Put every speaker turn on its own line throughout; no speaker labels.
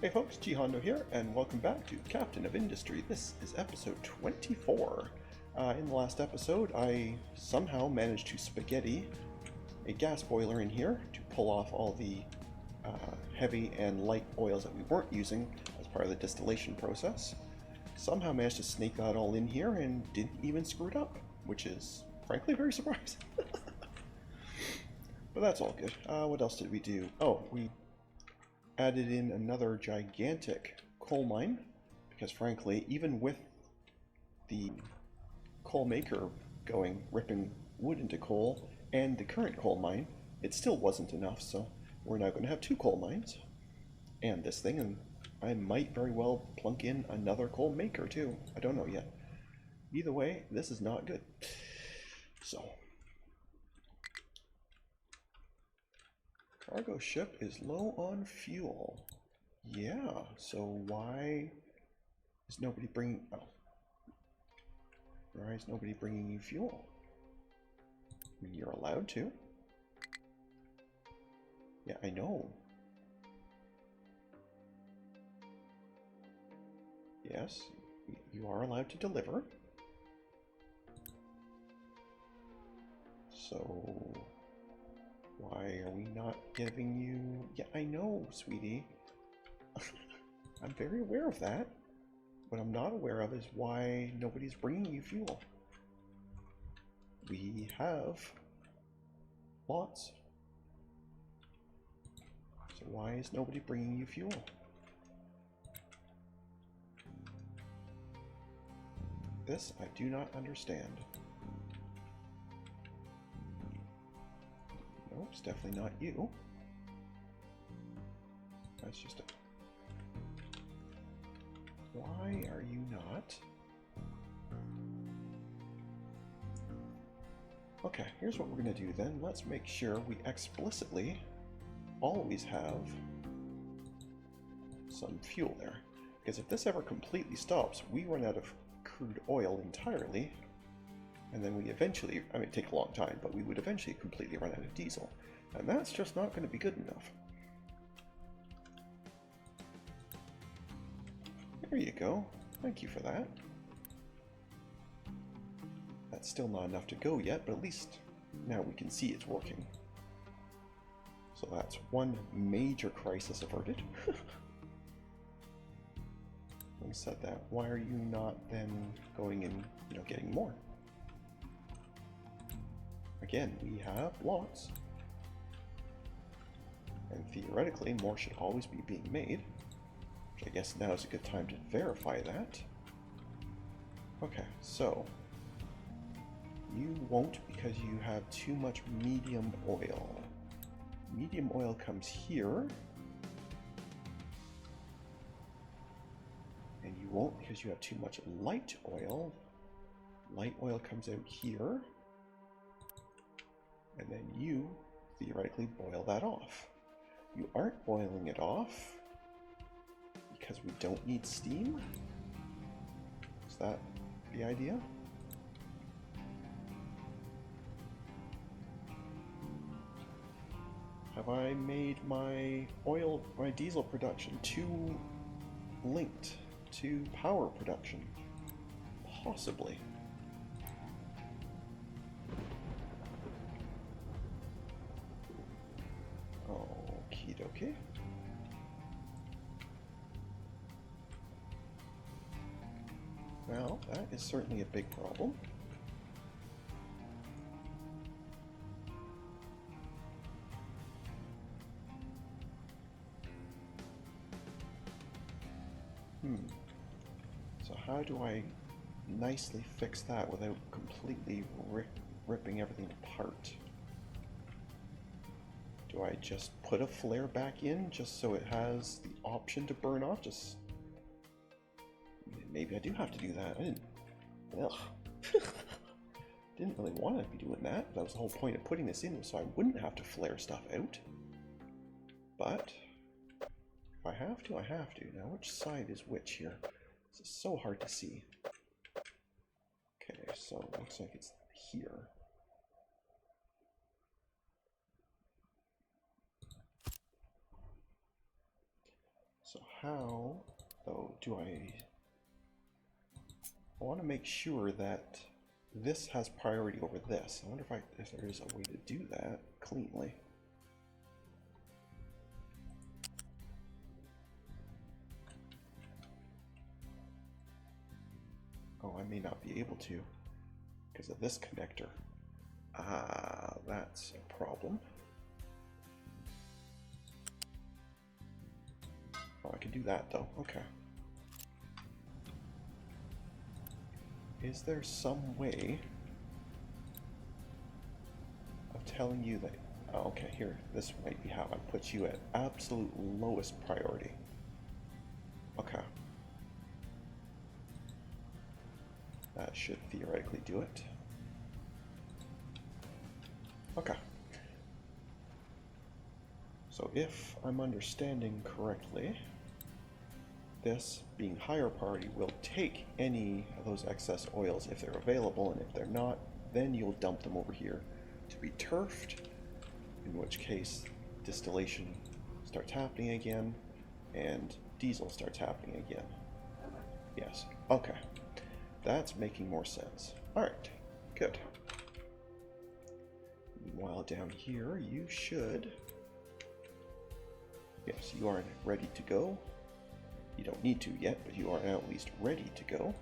Hey folks, GHondo here, and welcome back to Captain of Industry. This is episode 24. In the last episode, I somehow managed to spaghetti a gas boiler in here to pull off all the heavy and light oils that we weren't using as part of the distillation process. Somehow managed to snake that all in here and didn't even screw it up, which is frankly very surprising. But that's all good. What else did we do? Oh, we added in another gigantic coal mine, because frankly, even with the coal maker ripping wood into coal, and the current coal mine, it still wasn't enough, so we're now going to have two coal mines, and this thing, and I might very well plunk in another coal maker too. I don't know yet. Either way, this is not good. So, cargo ship is low on fuel. Yeah, so why is nobody bringing... Oh. Why is nobody bringing you fuel? I mean, you're allowed to. Yeah, I know. Yes, you are allowed to deliver. So... why are we not giving you... Yeah, I know, sweetie. I'm very aware of that. What I'm not aware of is why nobody's bringing you fuel. We have lots. So why is nobody bringing you fuel? This I do not understand. Nope, it's definitely not you. That's just a... Why are you not? Okay, here's what we're going to do then. Let's make sure we explicitly always have some fuel there. Because if this ever completely stops, we run out of crude oil entirely, and then we eventually, I mean, it'd take a long time, but we would eventually completely run out of diesel. And that's just not going to be good enough. There you go. Thank you for that. That's still not enough to go yet, but at least now we can see it's working. So that's one major crisis averted. Having said that, why are you not then going and, getting more? Again, we have lots. And theoretically, more should always be being made. Which I guess now is a good time to verify that. Okay, so you won't because you have too much medium oil. Medium oil comes here. And you won't because you have too much light oil. Light oil comes out here. And then you theoretically boil that off. You aren't boiling it off because we don't need steam? Is that the idea? Have I made my diesel production too linked to power production? Possibly. Okie dokie. Well, that is certainly a big problem. So how do I nicely fix that without completely ripping everything apart? Do I just put a flare back in just so it has the option to burn off? Maybe I do have to do that. Didn't really want to be doing that. That was the whole point of putting this in, so I wouldn't have to flare stuff out. But if I have to, I have to. Now, which side is which here? This is so hard to see. Okay, so it looks like it's here. So how, though, do I want to make sure that this has priority over this. I wonder if there is a way to do that cleanly. Oh, I may not be able to because of this connector. Ah, that's a problem. Oh, I can do that though. Okay. Is there some way of telling you that... Oh, okay, here, this might be how I put you at absolute lowest priority. Okay. That should theoretically do it. Okay. So if I'm understanding correctly, this, being higher priority, will take any of those excess oils if they're available, and if they're not, then you'll dump them over here to be turfed, in which case distillation starts happening again, and diesel starts happening again. Yes, okay. That's making more sense. Alright, good. Meanwhile, down here, you should... Yes, you are ready to go. You don't need to yet, but you are now at least ready to go.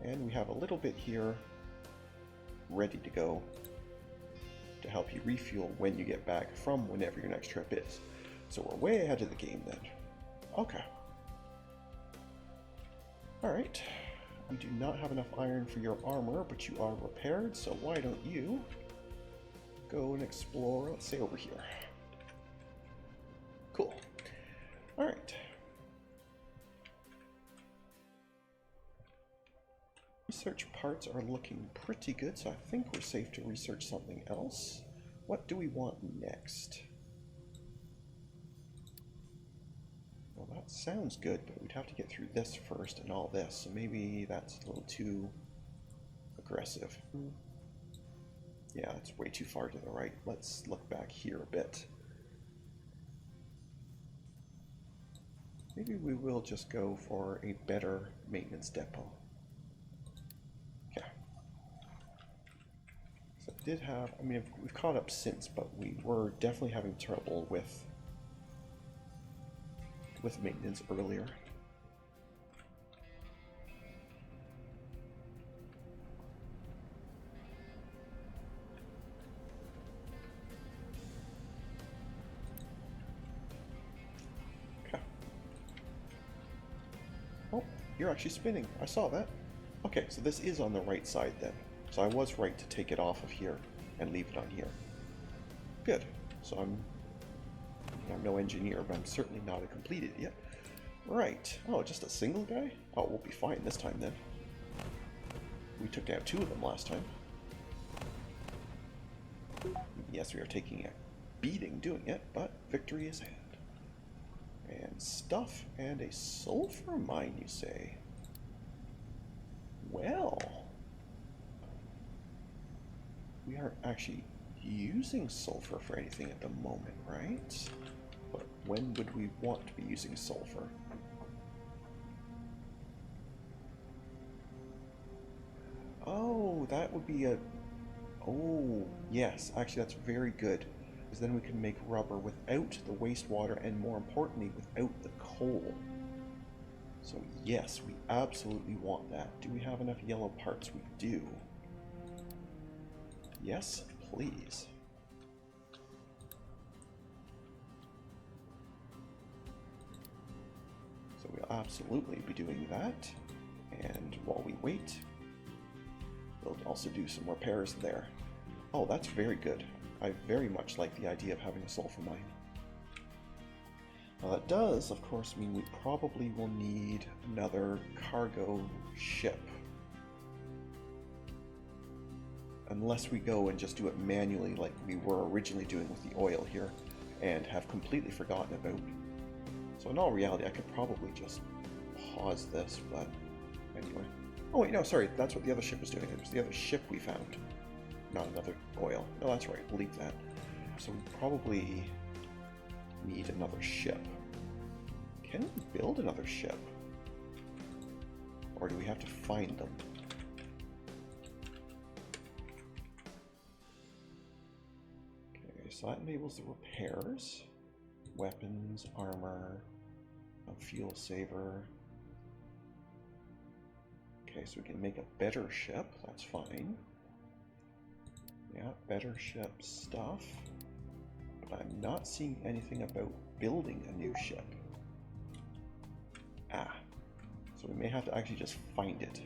And we have a little bit here ready to go to help you refuel when you get back from whenever your next trip is. So we're way ahead of the game then. Okay. Alright. You do not have enough iron for your armor, but you are repaired, so why don't you go and explore, let's say over here. Cool. Alright. Research parts are looking pretty good, so I think we're safe to research something else. What do we want next? Well, that sounds good, but we'd have to get through this first and all this, so maybe that's a little too aggressive. Yeah, it's way too far to the right. Let's look back here a bit. Maybe we will just go for a better maintenance depot. Okay. So I did have, I mean, we've caught up since, but we were definitely having trouble with maintenance earlier. Okay. Oh, you're actually spinning. I saw that. Okay, so this is on the right side then. So I was right to take it off of here and leave it on here. Good. So I'm no engineer, but I'm certainly not a complete idiot. Right. Oh, just a single guy? Oh, we'll be fine this time then. We took down 2 of them last time. Yes, we are taking a beating doing it, but victory is hand. And stuff and a sulfur mine, you say? Well, we aren't actually using sulfur for anything at the moment, right? But when would we want to be using sulfur? Oh, that would be a... Oh, yes, actually that's very good. Because then we can make rubber without the wastewater and more importantly, without the coal. So yes, we absolutely want that. Do we have enough yellow parts? We do. Yes, please. So we'll absolutely be doing that. And while we wait, we'll also do some repairs there. Oh, that's very good. I very much like the idea of having a sulfur mine. Now that does, of course, mean we probably will need another cargo ship. Unless we go and just do it manually like we were originally doing with the oil here and have completely forgotten about. So in all reality, I could probably just pause this, but anyway. Oh wait, no, sorry, that's what the other ship was doing. It was the other ship we found, not another oil. No, that's right, we'll leave that. So we probably need another ship. Can we build another ship? Or do we have to find them? Okay, so that enables the repairs. Weapons, armor, a fuel saver. Okay, so we can make a better ship, that's fine. Yeah, better ship stuff. But I'm not seeing anything about building a new ship. Ah, so we may have to actually just find it.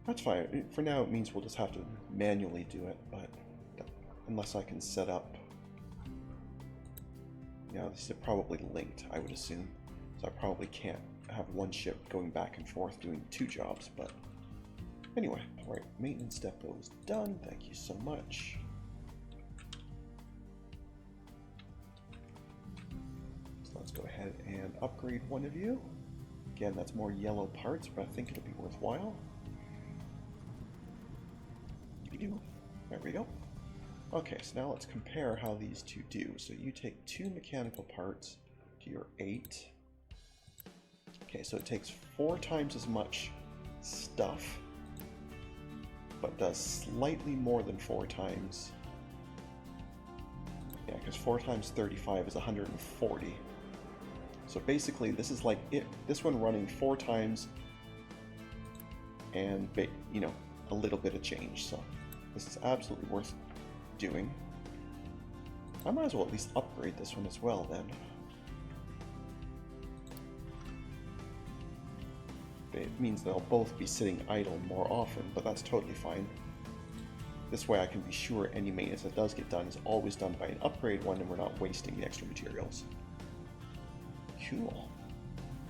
That's fine. For now, it means we'll just have to manually do it, but unless I can set up... Yeah, these are probably linked, I would assume. So I probably can't have one ship going back and forth doing two jobs, but anyway, alright, maintenance depot is done, thank you so much. So let's go ahead and upgrade one of you. Again, that's more yellow parts, but I think it'll be worthwhile. There we go. Okay, so now let's compare how these two do. So you take 2 mechanical parts to your 8. Okay, so it takes 4 times as much stuff, but does slightly more than 4 times. Yeah, because 4 times 35 is 140. So basically, this is like this one running 4 times, and you know, a little bit of change. So this is absolutely worth doing. I might as well at least upgrade this one as well then. It means they'll both be sitting idle more often, but that's totally fine. This way I can be sure any maintenance that does get done is always done by an upgrade one and we're not wasting the extra materials. Cool.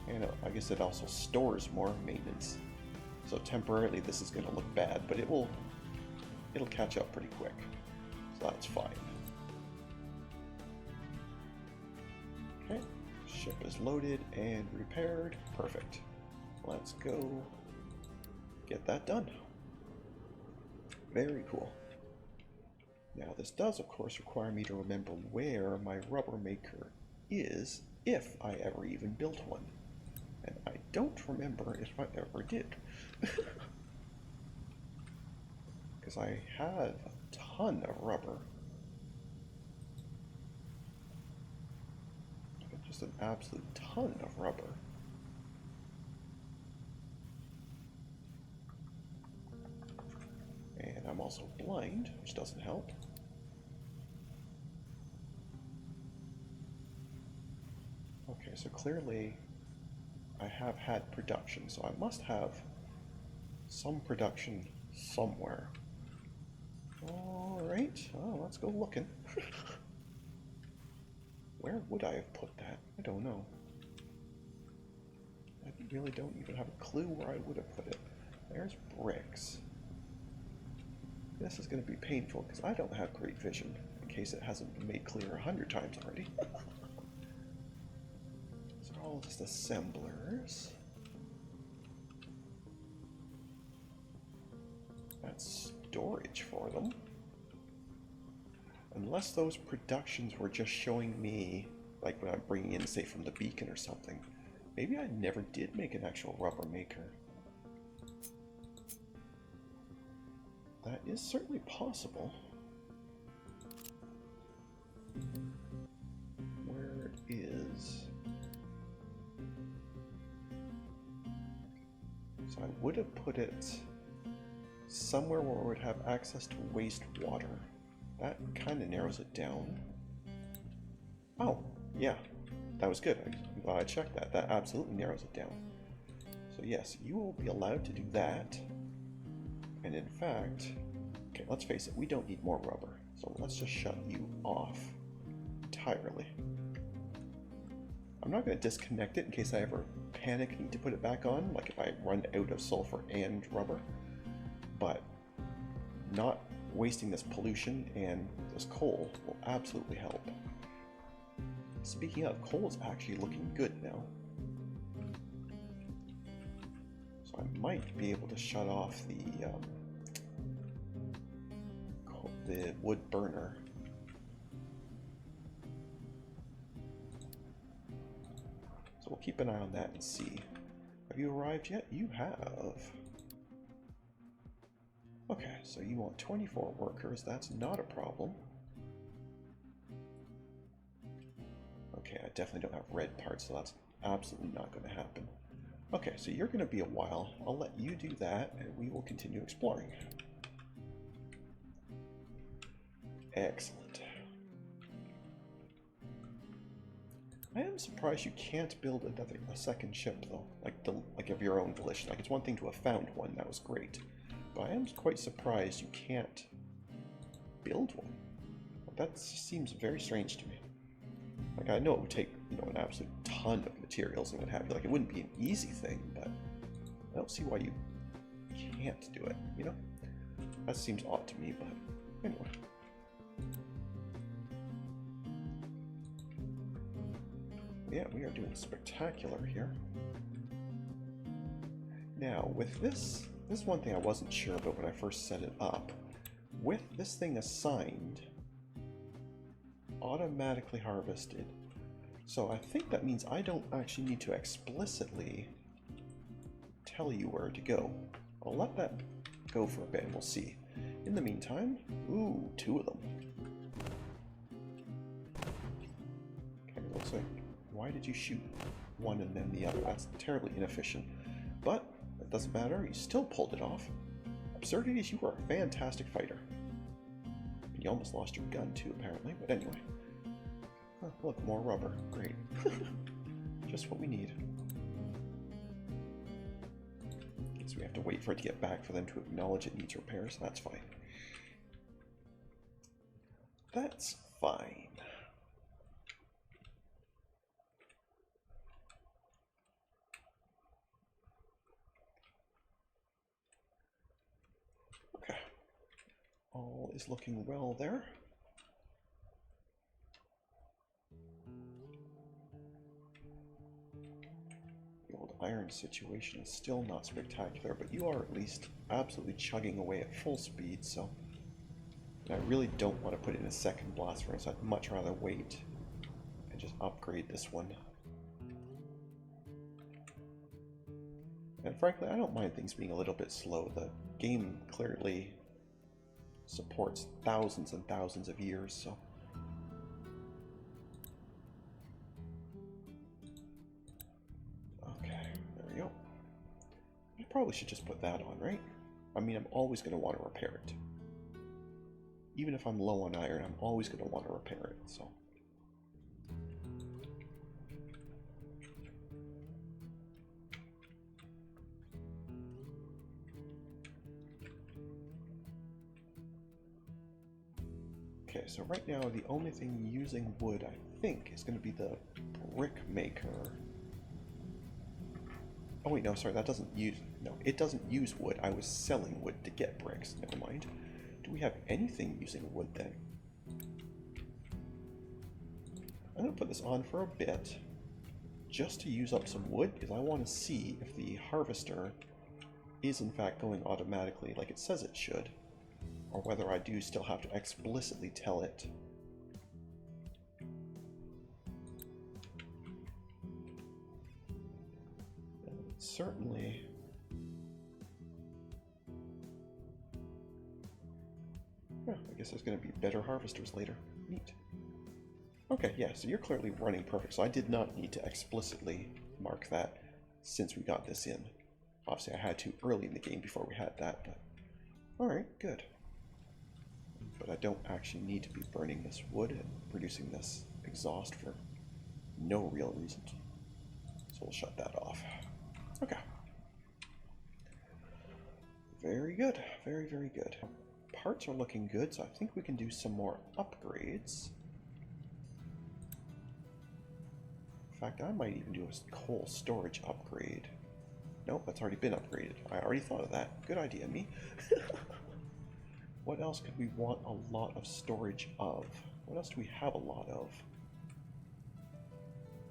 And I guess it also stores more maintenance. So temporarily this is going to look bad, but it'll catch up pretty quick. So that's fine. Okay, ship is loaded and repaired. Perfect. Let's go get that done. Very cool. Now this does of course require me to remember where my rubber maker is, if I ever even built one. And I don't remember if I ever did. Because I have a ton of rubber. Just an absolute ton of rubber. And I'm also blind, which doesn't help. Okay, so clearly I have had production, so I must have some production somewhere. Alright, oh, let's go looking. Where would I have put that? I don't know. I really don't even have a clue where I would have put it. There's bricks. This is going to be painful because I don't have great vision, in case it hasn't been made clear 100 times already. These are all just assemblers. That's storage for them. Unless those productions were just showing me, like when I'm bringing in, say, from the beacon or something. Maybe I never did make an actual rubber maker. That is certainly possible. Where is... So I would have put it somewhere where we would have access to wastewater. That kind of narrows it down. Oh, yeah. That was good. I'm glad I checked that. That absolutely narrows it down. So yes, you will be allowed to do that. And in fact, okay, let's face it, we don't need more rubber. So let's just shut you off entirely. I'm not going to disconnect it in case I ever panic and need to put it back on, like if I run out of sulfur and rubber. But not wasting this pollution and this coal will absolutely help. Speaking of, coal is actually looking good now. So I might be able to shut off the wood burner. So we'll keep an eye on that and see. Have you arrived yet? You have. Okay, so you want 24 workers. That's not a problem. Okay, I definitely don't have red parts, so that's absolutely not going to happen. Okay, so you're going to be a while. I'll let you do that, and we will continue exploring. Excellent. I am surprised you can't build a second ship, though, like of your own volition. Like, it's one thing to have found one, that was great. But I am quite surprised you can't build one. That seems very strange to me. Like, I know it would take, you know, an absolute ton of materials and what have you. Like, it wouldn't be an easy thing, but I don't see why you can't do it, you know? That seems odd to me, but anyway. Yeah, we are doing spectacular here. Now, with this is one thing I wasn't sure about when I first set it up. With this thing assigned, automatically harvested. So I think that means I don't actually need to explicitly tell you where to go. I'll let that go for a bit and we'll see. In the meantime, ooh, 2 of them. Okay, looks like, why did you shoot one and then the other? That's terribly inefficient. But that doesn't matter, you still pulled it off. Absurdities, you are a fantastic fighter. And you almost lost your gun too, apparently, but anyway. Oh, look, more rubber. Great. Just what we need. So we have to wait for it to get back for them to acknowledge it needs repairs. That's fine. That's fine. Okay. All is looking well there. Iron situation is still not spectacular, but you are at least absolutely chugging away at full speed, so and I really don't want to put in a second blast furnace. I'd much rather wait and just upgrade this one. And frankly, I don't mind things being a little bit slow. The game clearly supports thousands and thousands of years, so probably should just put that on, right? I mean, I'm always going to want to repair it. Even if I'm low on iron, I'm always going to want to repair it, so. Okay, so right now the only thing using wood, I think, is going to be the brick maker. Oh wait, no, sorry, that doesn't use... No, it doesn't use wood. I was selling wood to get bricks. Never mind. Do we have anything using wood then? I'm going to put this on for a bit, just to use up some wood, because I want to see if the harvester is in fact going automatically like it says it should, or whether I do still have to explicitly tell it. Certainly. Yeah, I guess there's going to be better harvesters later. Neat. Okay, yeah, so you're clearly running perfect. So I did not need to explicitly mark that since we got this in. Obviously, I had to early in the game before we had that, but... Alright, good. But I don't actually need to be burning this wood and producing this exhaust for no real reason. So we'll shut that off. Okay. Very good. Very, very good. Parts are looking good, so I think we can do some more upgrades. In fact, I might even do a coal storage upgrade. Nope, that's already been upgraded. I already thought of that. Good idea, me. What else could we want a lot of storage of? What else do we have a lot of?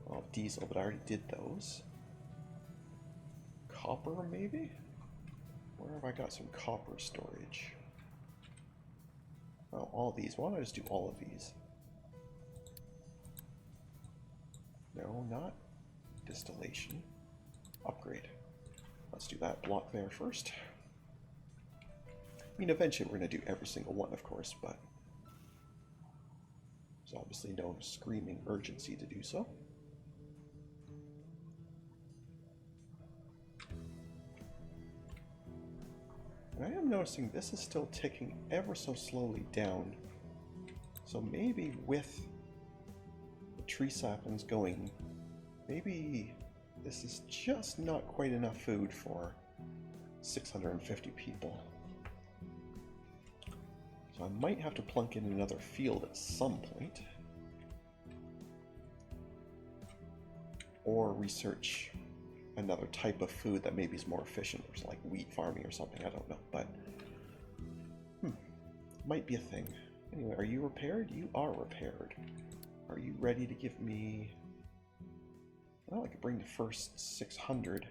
Well, diesel, but I already did those. Copper, maybe? Where have I got some copper storage? Oh, all these. Why don't I just do all of these? No, not distillation upgrade. Let's do that block there first. I mean, eventually we're going to do every single one, of course, but there's obviously no screaming urgency to do so. And I am noticing this is still ticking ever so slowly down. So maybe with the tree saplings going, maybe this is just not quite enough food for 650 people. So I might have to plunk in another field at some point. Or research another type of food that maybe is more efficient, or like wheat farming or something, I don't know, but might be a thing. Anyway, are you repaired? You are repaired. Are you ready to give me... Well, I could bring the first 600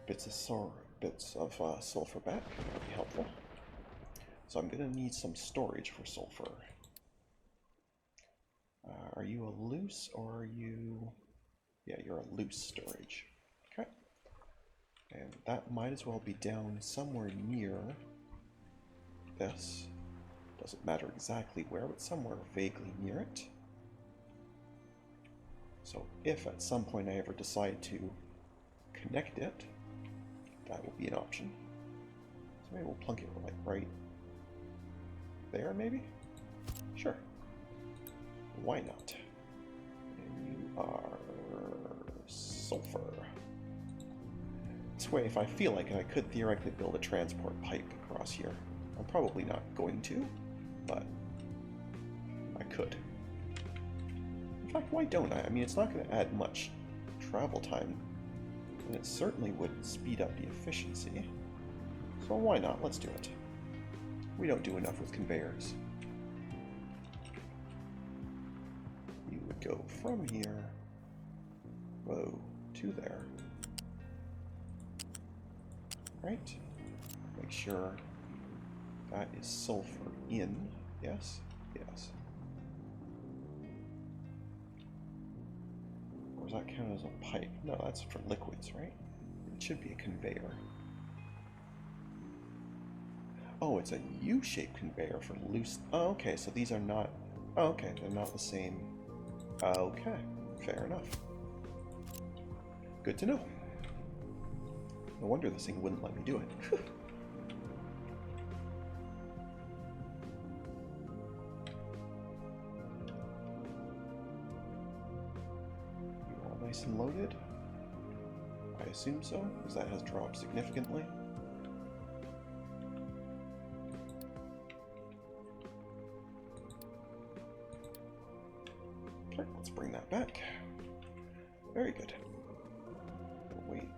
bits of sulfur back. That would be helpful. So I'm going to need some storage for sulfur. Are you a loose or are you... Yeah, you're a loose storage. Okay. And that might as well be down somewhere near this. Doesn't matter exactly where, but somewhere vaguely near it. So if at some point I ever decide to connect it, that will be an option. So maybe we'll plunk it like right there, maybe? Sure. Why not? And you are sulfur. This way, if I feel like it, I could theoretically build a transport pipe across here. I'm probably not going to, but I could. In fact, why don't I? I mean, it's not going to add much travel time, and it certainly would speed up the efficiency. So why not? Let's do it. We don't do enough with conveyors. You would go from here, whoa, to there. Right? Make sure that is sulfur in. Yes? Yes. Or does that count as a pipe? No, that's for liquids, right? It should be a conveyor. Oh, it's a U-shaped conveyor for loose... Oh, okay, so these are not... Oh, okay, they're not the same... Okay, fair enough. Good to know. No wonder this thing wouldn't let me do it. You all nice and loaded? I assume so, because that has dropped significantly. Okay, let's bring that back. Very good. We'll wait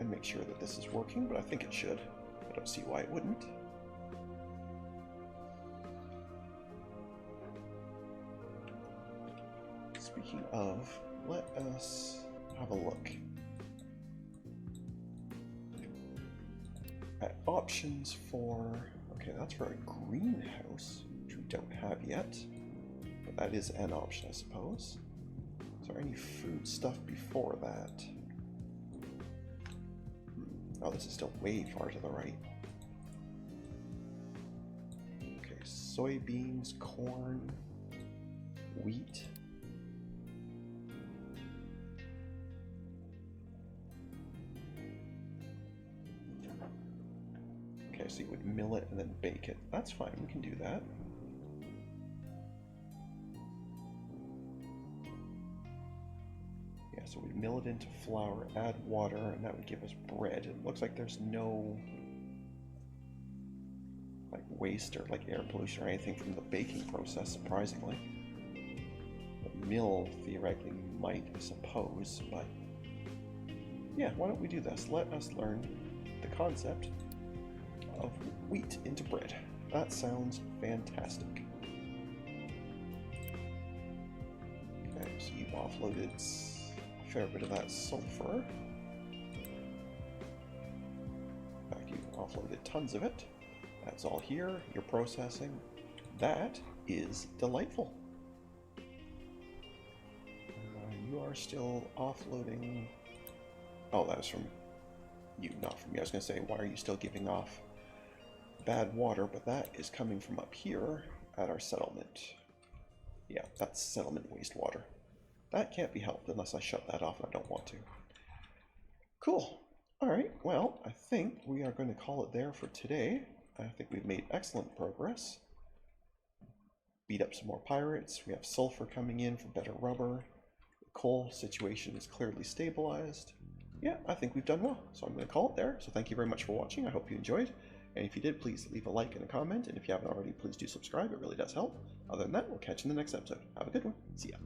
and make sure that this is working, but I think it should. I don't see why it wouldn't. Speaking of, let us have a look at options for... Okay, that's for a greenhouse, which we don't have yet, but that is an option, I suppose. Is there any food stuff before that? Oh, this is still way far to the right. Okay, soybeans, corn, wheat. Okay, so you would mill it and then bake it. That's fine, we can do that. Yeah, so we mill it into flour, add water, and that would give us bread. It looks like there's no like waste or like air pollution or anything from the baking process, surprisingly. The mill theoretically might, I suppose, but yeah, why don't we do this? Let us learn the concept of wheat into bread. That sounds fantastic. Okay, so you've offloaded a fair bit of that sulfur. In fact, you've offloaded tons of it. That's all here. You're processing. That is delightful. are still offloading... Oh, that was from you, not from me. I was going to say, why are you still giving off bad water? But that is coming from up here at our settlement. Yeah, that's settlement wastewater. That can't be helped unless I shut that off, and I don't want to. Cool. Alright, well, I think we are going to call it there for today. I think we've made excellent progress. Beat up some more pirates. We have sulfur coming in for better rubber. The coal situation is clearly stabilized. Yeah, I think we've done well. So I'm going to call it there. So thank you very much for watching. I hope you enjoyed. And if you did, please leave a like and a comment. And if you haven't already, please do subscribe. It really does help. Other than that, we'll catch you in the next episode. Have a good one. See ya.